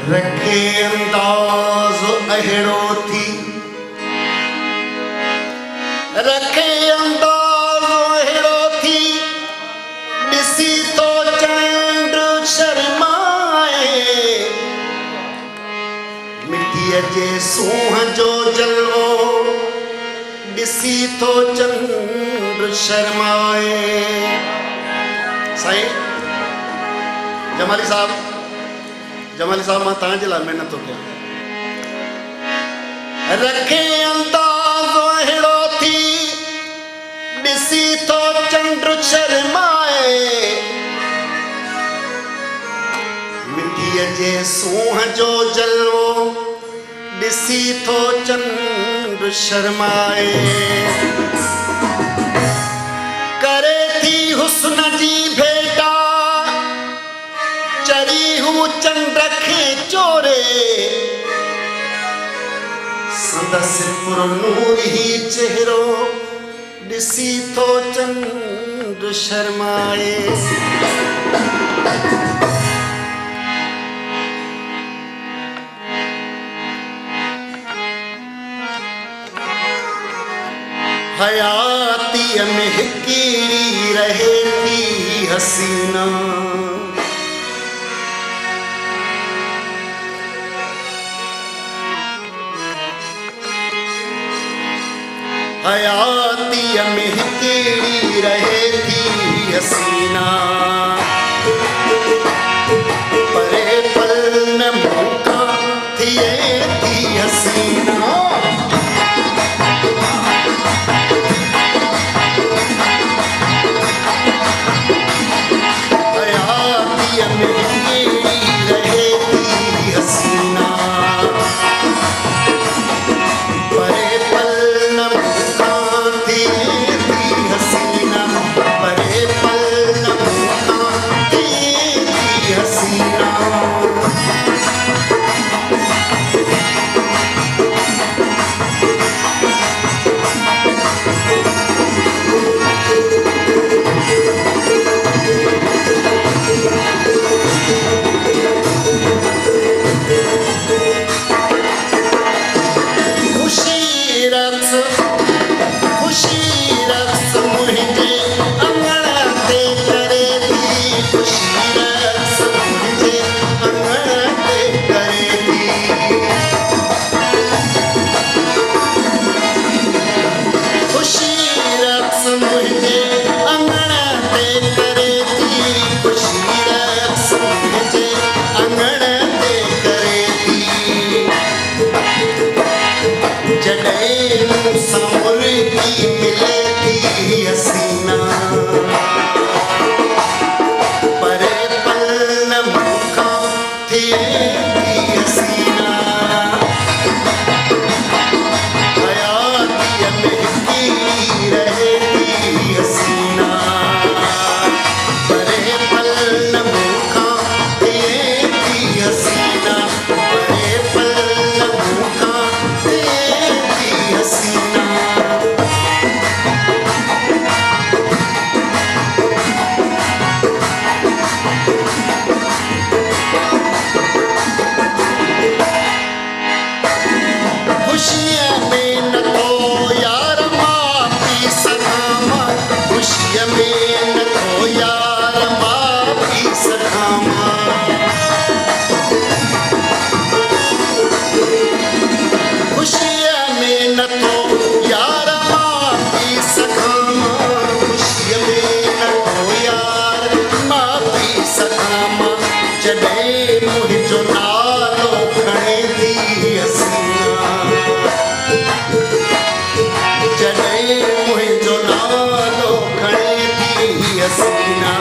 रखे अंदाज़ अहिड़ो थी, रखे अंदाज़ अहिड़ो थी, ॾिसी तो चंड शर्माए, मिटीअ जे सूंहं जो जलवो ॾिसी तो चंड शर्माए। साईं जमाली साहब मां तव्हांजे लाइ महिनत थो कयां। रखे अंदाज़ अहिड़ो थी, ॾिसी तो चंड शर्माए, मिटीअ जे सूंहं जो जलवो ॾिसी तो चंड शर्माए। करे थी हुस्न जी भेटा, चरी हूँ चंड खे चोरे, संदसि पुरनूर ही चेहरो ॾिसी तो चंड शर्माए। हयातीअ में हिकिड़ी रहे थी हसीना, हयातीअ में हिकिड़ी रहे थी हसीना, परे पल न मौका थिए थी हसीना। मुझो नालो खणे थी हसीना।